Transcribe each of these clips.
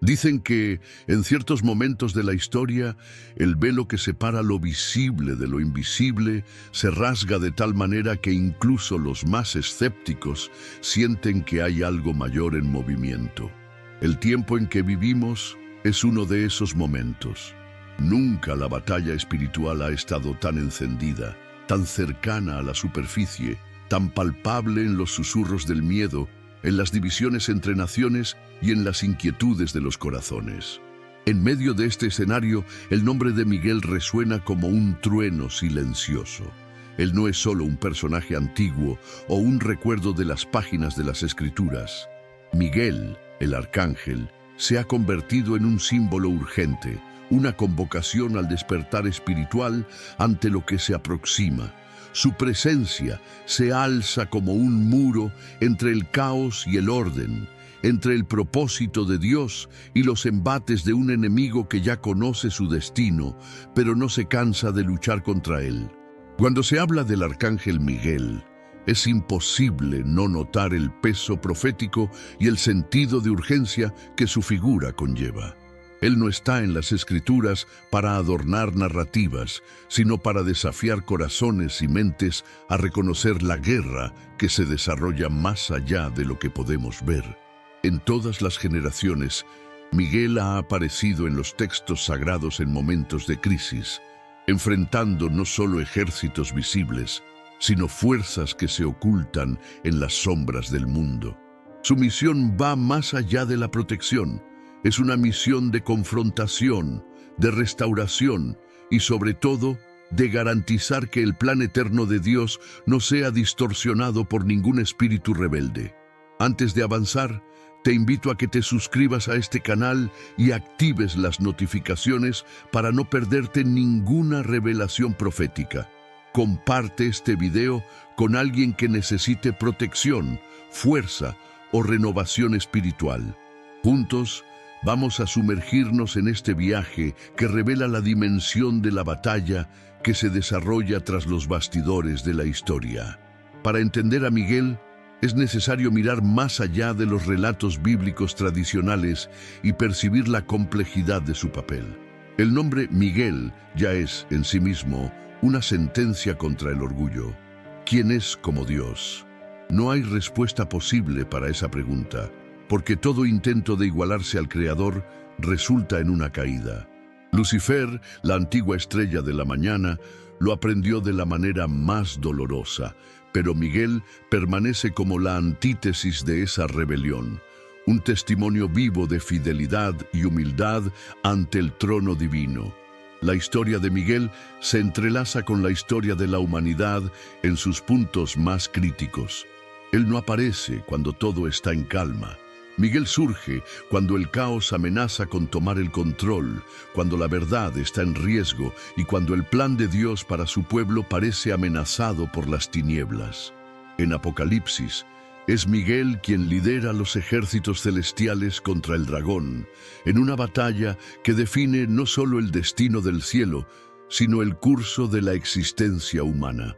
Dicen que, en ciertos momentos de la historia, el velo que separa lo visible de lo invisible se rasga de tal manera que incluso los más escépticos sienten que hay algo mayor en movimiento. El tiempo en que vivimos es uno de esos momentos. Nunca la batalla espiritual ha estado tan encendida, tan cercana a la superficie, tan palpable en los susurros del miedo, en las divisiones entre naciones y en las inquietudes de los corazones. En medio de este escenario, el nombre de Miguel resuena como un trueno silencioso. Él no es solo un personaje antiguo o un recuerdo de las páginas de las Escrituras. Miguel, el arcángel, se ha convertido en un símbolo urgente, una convocación al despertar espiritual ante lo que se aproxima. Su presencia se alza como un muro entre el caos y el orden, entre el propósito de Dios y los embates de un enemigo que ya conoce su destino, pero no se cansa de luchar contra él. Cuando se habla del arcángel Miguel, es imposible no notar el peso profético y el sentido de urgencia que su figura conlleva. Él no está en las Escrituras para adornar narrativas, sino para desafiar corazones y mentes a reconocer la guerra que se desarrolla más allá de lo que podemos ver. En todas las generaciones, Miguel ha aparecido en los textos sagrados en momentos de crisis, enfrentando no solo ejércitos visibles, sino fuerzas que se ocultan en las sombras del mundo. Su misión va más allá de la protección. Es una misión de confrontación, de restauración y, sobre todo, de garantizar que el plan eterno de Dios no sea distorsionado por ningún espíritu rebelde. Antes de avanzar, te invito a que te suscribas a este canal y actives las notificaciones para no perderte ninguna revelación profética. Comparte este video con alguien que necesite protección, fuerza o renovación espiritual. Juntos, vamos a sumergirnos en este viaje que revela la dimensión de la batalla que se desarrolla tras los bastidores de la historia. Para entender a Miguel, es necesario mirar más allá de los relatos bíblicos tradicionales y percibir la complejidad de su papel. El nombre Miguel ya es, en sí mismo, una sentencia contra el orgullo. ¿Quién es como Dios? No hay respuesta posible para esa pregunta, porque todo intento de igualarse al Creador resulta en una caída. Lucifer, la antigua estrella de la mañana, lo aprendió de la manera más dolorosa, pero Miguel permanece como la antítesis de esa rebelión, un testimonio vivo de fidelidad y humildad ante el trono divino. La historia de Miguel se entrelaza con la historia de la humanidad en sus puntos más críticos. Él no aparece cuando todo está en calma. Miguel surge cuando el caos amenaza con tomar el control, cuando la verdad está en riesgo y cuando el plan de Dios para su pueblo parece amenazado por las tinieblas. En Apocalipsis, es Miguel quien lidera los ejércitos celestiales contra el dragón, en una batalla que define no solo el destino del cielo, sino el curso de la existencia humana.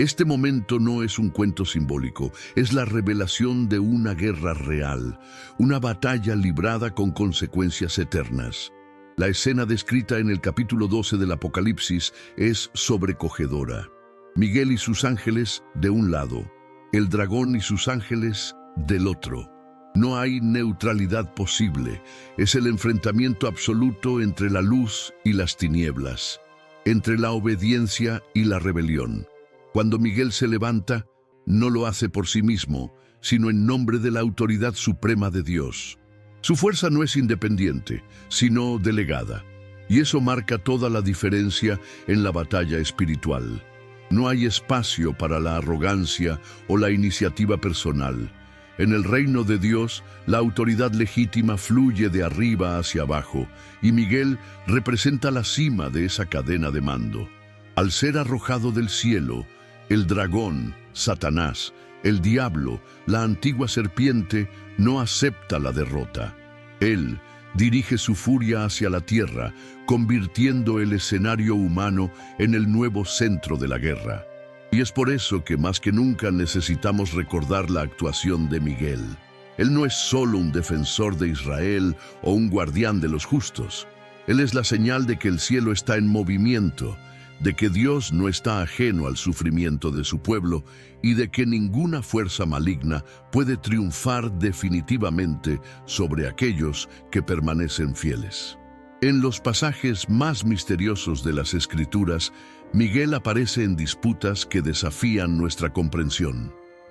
Este momento no es un cuento simbólico, es la revelación de una guerra real, una batalla librada con consecuencias eternas. La escena descrita en el capítulo 12 del Apocalipsis es sobrecogedora. Miguel y sus ángeles de un lado, el dragón y sus ángeles del otro. No hay neutralidad posible, es el enfrentamiento absoluto entre la luz y las tinieblas, entre la obediencia y la rebelión. Cuando Miguel se levanta, no lo hace por sí mismo, sino en nombre de la autoridad suprema de Dios. Su fuerza no es independiente, sino delegada, y eso marca toda la diferencia en la batalla espiritual. No hay espacio para la arrogancia o la iniciativa personal. En el reino de Dios, la autoridad legítima fluye de arriba hacia abajo, y Miguel representa la cima de esa cadena de mando. Al ser arrojado del cielo, el dragón, Satanás, el diablo, la antigua serpiente, no acepta la derrota. Él dirige su furia hacia la tierra, convirtiendo el escenario humano en el nuevo centro de la guerra. Y es por eso que más que nunca necesitamos recordar la actuación de Miguel. Él no es solo un defensor de Israel o un guardián de los justos. Él es la señal de que el cielo está en movimiento, de que Dios no está ajeno al sufrimiento de su pueblo y de que ninguna fuerza maligna puede triunfar definitivamente sobre aquellos que permanecen fieles. En los pasajes más misteriosos de las Escrituras, Miguel aparece en disputas que desafían nuestra comprensión.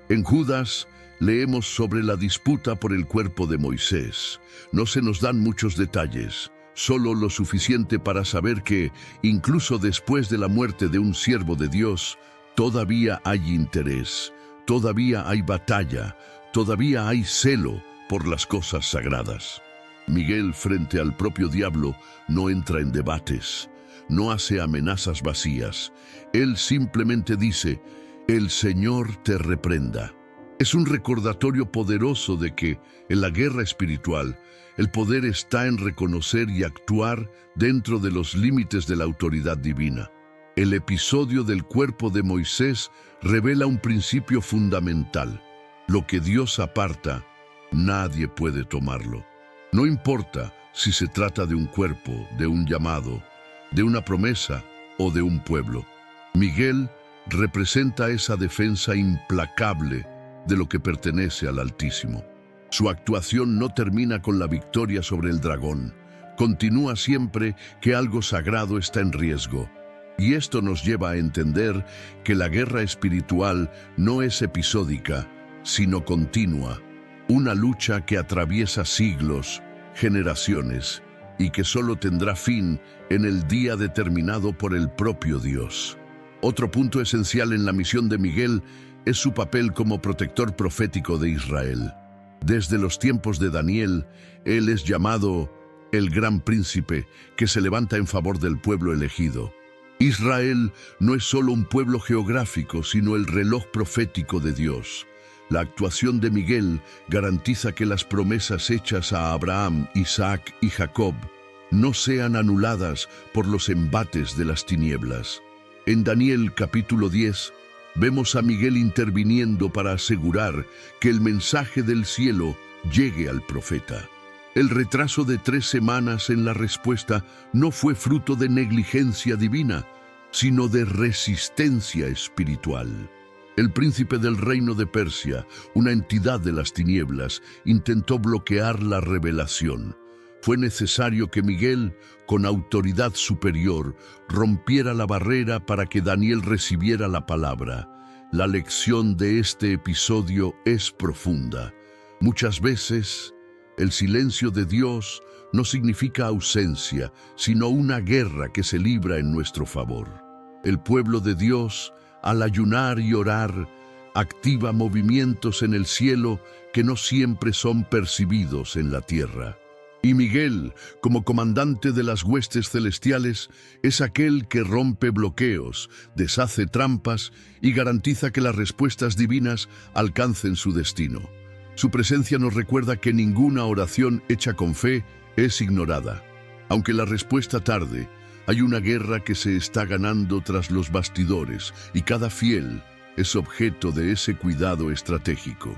En Judas, leemos sobre la disputa por el cuerpo de Moisés. No se nos dan muchos detalles, solo lo suficiente para saber que, incluso después de la muerte de un siervo de Dios, todavía hay interés, todavía hay batalla, todavía hay celo por las cosas sagradas. Miguel, frente al propio diablo, no entra en debates, no hace amenazas vacías. Él simplemente dice: «El Señor te reprenda». Es un recordatorio poderoso de que, en la guerra espiritual, el poder está en reconocer y actuar dentro de los límites de la autoridad divina. El episodio del cuerpo de Moisés revela un principio fundamental: lo que Dios aparta, nadie puede tomarlo. No importa si se trata de un cuerpo, de un llamado, de una promesa o de un pueblo. Miguel representa esa defensa implacable de lo que pertenece al Altísimo. Su actuación no termina con la victoria sobre el dragón. Continúa siempre que algo sagrado está en riesgo. Y esto nos lleva a entender que la guerra espiritual no es episódica, sino continua. Una lucha que atraviesa siglos, generaciones, y que solo tendrá fin en el día determinado por el propio Dios. Otro punto esencial en la misión de Miguel es su papel como protector profético de Israel. Desde los tiempos de Daniel, él es llamado el gran príncipe que se levanta en favor del pueblo elegido. Israel no es solo un pueblo geográfico, sino el reloj profético de Dios. La actuación de Miguel garantiza que las promesas hechas a Abraham, Isaac y Jacob no sean anuladas por los embates de las tinieblas. En Daniel capítulo 10, vemos a Miguel interviniendo para asegurar que el mensaje del cielo llegue al profeta. El retraso de 3 semanas en la respuesta no fue fruto de negligencia divina, sino de resistencia espiritual. El príncipe del reino de Persia, una entidad de las tinieblas, intentó bloquear la revelación. Fue necesario que Miguel, con autoridad superior, rompiera la barrera para que Daniel recibiera la palabra. La lección de este episodio es profunda. Muchas veces, el silencio de Dios no significa ausencia, sino una guerra que se libra en nuestro favor. El pueblo de Dios, al ayunar y orar, activa movimientos en el cielo que no siempre son percibidos en la tierra. Y Miguel, como comandante de las huestes celestiales, es aquel que rompe bloqueos, deshace trampas y garantiza que las respuestas divinas alcancen su destino. Su presencia nos recuerda que ninguna oración hecha con fe es ignorada. Aunque la respuesta tarde, hay una guerra que se está ganando tras los bastidores y cada fiel es objeto de ese cuidado estratégico.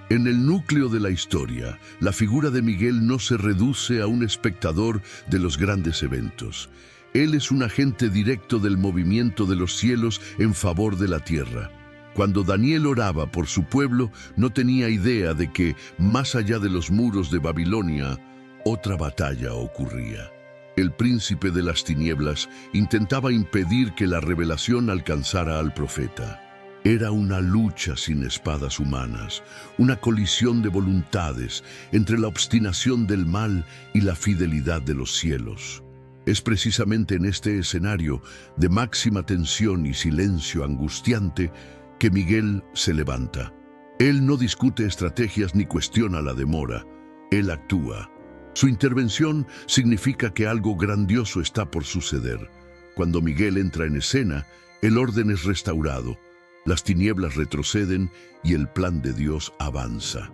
En el núcleo de la historia, la figura de Miguel no se reduce a un espectador de los grandes eventos. Él es un agente directo del movimiento de los cielos en favor de la tierra. Cuando Daniel oraba por su pueblo, no tenía idea de que, más allá de los muros de Babilonia, otra batalla ocurría. El príncipe de las tinieblas intentaba impedir que la revelación alcanzara al profeta. Era una lucha sin espadas humanas, una colisión de voluntades entre la obstinación del mal y la fidelidad de los cielos. Es precisamente en este escenario de máxima tensión y silencio angustiante que Miguel se levanta. Él no discute estrategias ni cuestiona la demora. Él actúa. Su intervención significa que algo grandioso está por suceder. Cuando Miguel entra en escena, el orden es restaurado, las tinieblas retroceden y el plan de Dios avanza.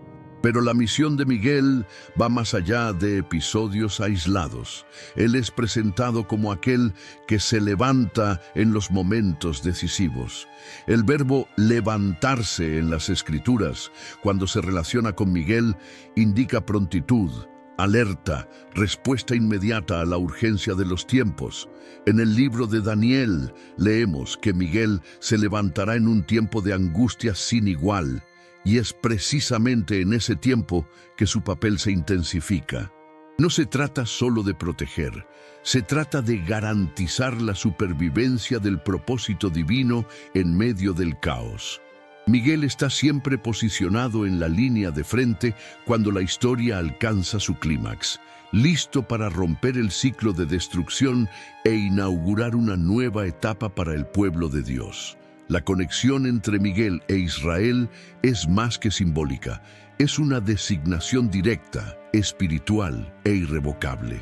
Pero la misión de Miguel va más allá de episodios aislados. Él es presentado como aquel que se levanta en los momentos decisivos. El verbo levantarse en las Escrituras, cuando se relaciona con Miguel, indica prontitud, alerta, respuesta inmediata a la urgencia de los tiempos. En el libro de Daniel leemos que Miguel se levantará en un tiempo de angustia sin igual. Y es precisamente en ese tiempo que su papel se intensifica. No se trata solo de proteger, se trata de garantizar la supervivencia del propósito divino en medio del caos. Miguel está siempre posicionado en la línea de frente cuando la historia alcanza su clímax, listo para romper el ciclo de destrucción e inaugurar una nueva etapa para el pueblo de Dios. La conexión entre Miguel e Israel es más que simbólica, es una designación directa, espiritual e irrevocable.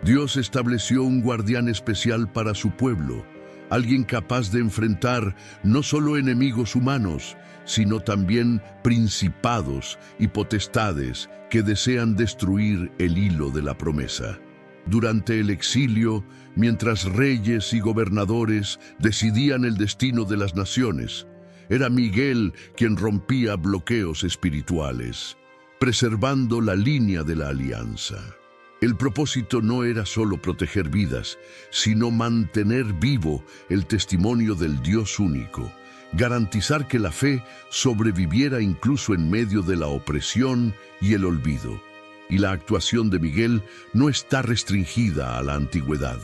Dios estableció un guardián especial para su pueblo, alguien capaz de enfrentar no solo enemigos humanos, sino también principados y potestades que desean destruir el hilo de la promesa. Durante el exilio, mientras reyes y gobernadores decidían el destino de las naciones, era Miguel quien rompía bloqueos espirituales, preservando la línea de la alianza. El propósito no era solo proteger vidas, sino mantener vivo el testimonio del Dios único, garantizar que la fe sobreviviera incluso en medio de la opresión y el olvido. Y la actuación de Miguel no está restringida a la antigüedad.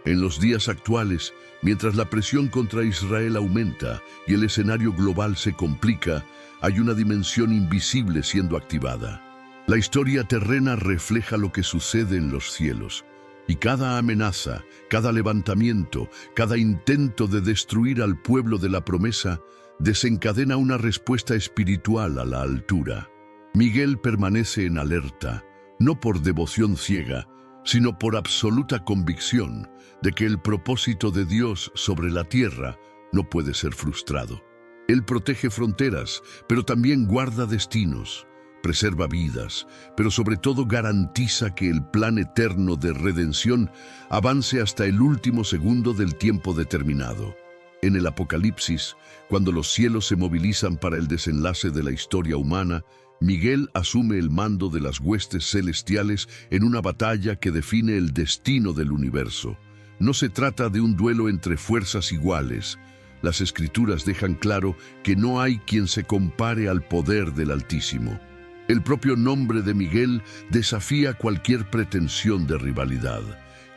En los días actuales, mientras la presión contra Israel aumenta y el escenario global se complica, hay una dimensión invisible siendo activada. La historia terrena refleja lo que sucede en los cielos, y cada amenaza, cada levantamiento, cada intento de destruir al pueblo de la promesa desencadena una respuesta espiritual a la altura. Miguel permanece en alerta, no por devoción ciega, sino por absoluta convicción de que el propósito de Dios sobre la tierra no puede ser frustrado. Él protege fronteras, pero también guarda destinos, preserva vidas, pero sobre todo garantiza que el plan eterno de redención avance hasta el último segundo del tiempo determinado. En el Apocalipsis, cuando los cielos se movilizan para el desenlace de la historia humana, Miguel asume el mando de las huestes celestiales en una batalla que define el destino del universo. No se trata de un duelo entre fuerzas iguales. Las Escrituras dejan claro que no hay quien se compare al poder del Altísimo. El propio nombre de Miguel desafía cualquier pretensión de rivalidad.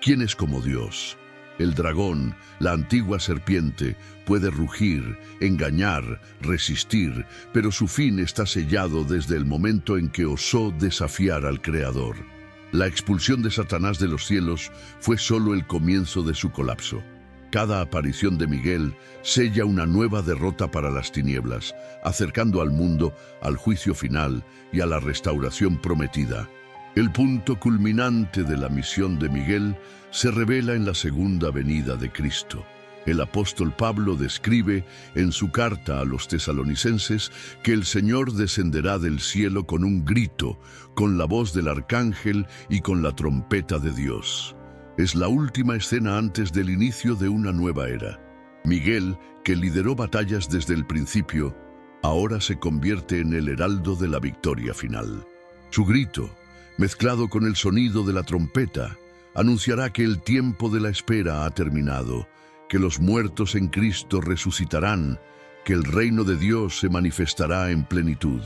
¿Quién es como Dios? El dragón, la antigua serpiente, puede rugir, engañar, resistir, pero su fin está sellado desde el momento en que osó desafiar al Creador. La expulsión de Satanás de los cielos fue solo el comienzo de su colapso. Cada aparición de Miguel sella una nueva derrota para las tinieblas, acercando al mundo al juicio final y a la restauración prometida. El punto culminante de la misión de Miguel se revela en la segunda venida de Cristo. El apóstol Pablo describe en su carta a los tesalonicenses que el Señor descenderá del cielo con un grito, con la voz del arcángel y con la trompeta de Dios. Es la última escena antes del inicio de una nueva era. Miguel, que lideró batallas desde el principio, ahora se convierte en el heraldo de la victoria final. Su grito, mezclado con el sonido de la trompeta, anunciará que el tiempo de la espera ha terminado, que los muertos en Cristo resucitarán, que el reino de Dios se manifestará en plenitud.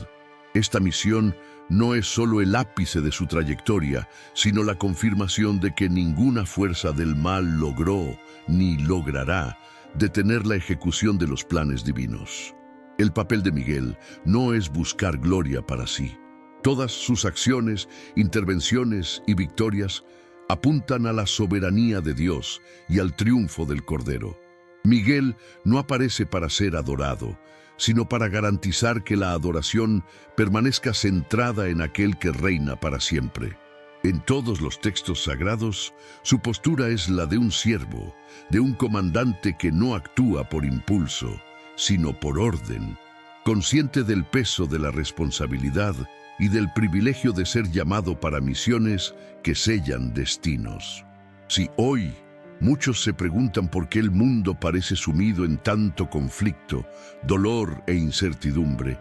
Esta misión no es solo el ápice de su trayectoria, sino la confirmación de que ninguna fuerza del mal logró, ni logrará, detener la ejecución de los planes divinos. El papel de Miguel no es buscar gloria para sí. Todas sus acciones, intervenciones y victorias apuntan a la soberanía de Dios y al triunfo del Cordero. Miguel no aparece para ser adorado, sino para garantizar que la adoración permanezca centrada en aquel que reina para siempre. En todos los textos sagrados, su postura es la de un siervo, de un comandante que no actúa por impulso, sino por orden. consciente del peso de la responsabilidad y del privilegio de ser llamado para misiones que sellan destinos. Si hoy muchos se preguntan por qué el mundo parece sumido en tanto conflicto, dolor e incertidumbre,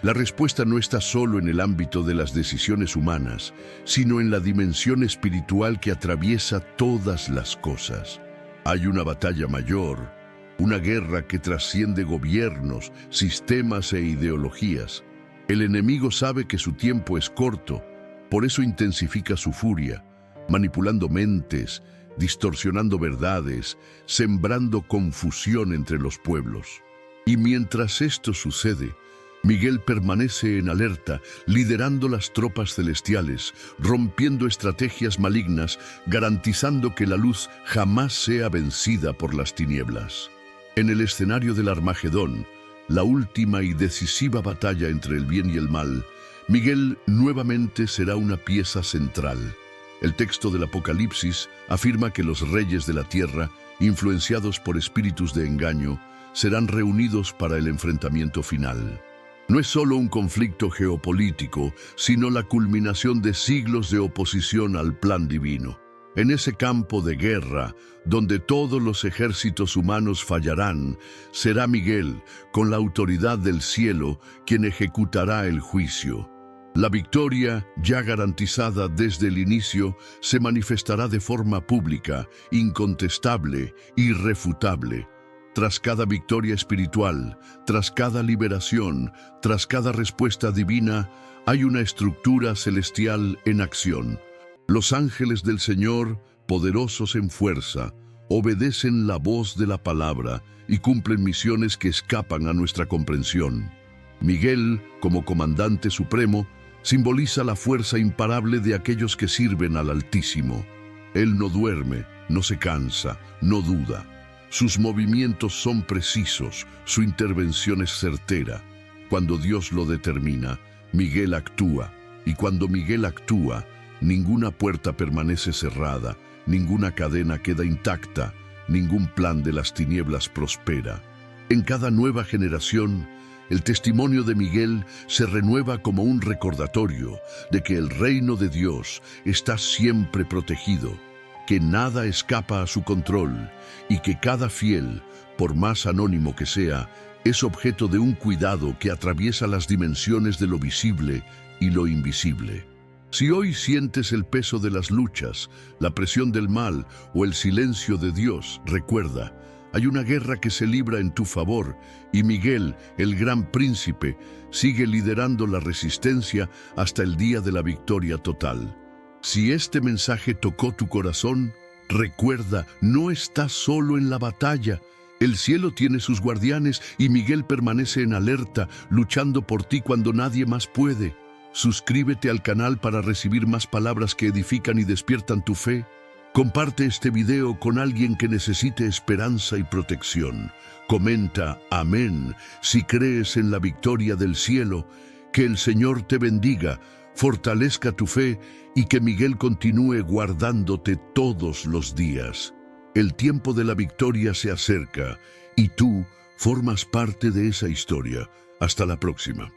la respuesta no está solo en el ámbito de las decisiones humanas, sino en la dimensión espiritual que atraviesa todas las cosas. Hay una batalla mayor, una guerra que trasciende gobiernos, sistemas e ideologías. El enemigo sabe que su tiempo es corto, por eso intensifica su furia, manipulando mentes, distorsionando verdades, sembrando confusión entre los pueblos. Y mientras esto sucede, Miguel permanece en alerta, liderando las tropas celestiales, rompiendo estrategias malignas, garantizando que la luz jamás sea vencida por las tinieblas. En el escenario del Armagedón, la última y decisiva batalla entre el bien y el mal, Miguel nuevamente será una pieza central. El texto del Apocalipsis afirma que los reyes de la tierra, influenciados por espíritus de engaño, serán reunidos para el enfrentamiento final. No es solo un conflicto geopolítico, sino la culminación de siglos de oposición al plan divino. En ese campo de guerra, donde todos los ejércitos humanos fallarán, será Miguel, con la autoridad del cielo, quien ejecutará el juicio. La victoria, ya garantizada desde el inicio, se manifestará de forma pública, incontestable, irrefutable. Tras cada victoria espiritual, tras cada liberación, tras cada respuesta divina, hay una estructura celestial en acción. Los ángeles del Señor, poderosos en fuerza, obedecen la voz de la palabra y cumplen misiones que escapan a nuestra comprensión. Miguel, como comandante supremo, simboliza la fuerza imparable de aquellos que sirven al Altísimo. Él no duerme, no se cansa, no duda. Sus movimientos son precisos, su intervención es certera. Cuando Dios lo determina, Miguel actúa. Y cuando Miguel actúa, ninguna puerta permanece cerrada, ninguna cadena queda intacta, ningún plan de las tinieblas prospera. En cada nueva generación, el testimonio de Miguel se renueva como un recordatorio de que el reino de Dios está siempre protegido, que nada escapa a su control y que cada fiel, por más anónimo que sea, es objeto de un cuidado que atraviesa las dimensiones de lo visible y lo invisible. Si hoy sientes el peso de las luchas, la presión del mal o el silencio de Dios, recuerda, hay una guerra que se libra en tu favor y Miguel, el gran príncipe, sigue liderando la resistencia hasta el día de la victoria total. Si este mensaje tocó tu corazón, recuerda, no estás solo en la batalla. El cielo tiene sus guardianes y Miguel permanece en alerta, luchando por ti cuando nadie más puede. Suscríbete al canal para recibir más palabras que edifican y despiertan tu fe. Comparte este video con alguien que necesite esperanza y protección. Comenta amén si crees en la victoria del cielo. Que el Señor te bendiga, fortalezca tu fe y que Miguel continúe guardándote todos los días. El tiempo de la victoria se acerca y tú formas parte de esa historia. Hasta la próxima.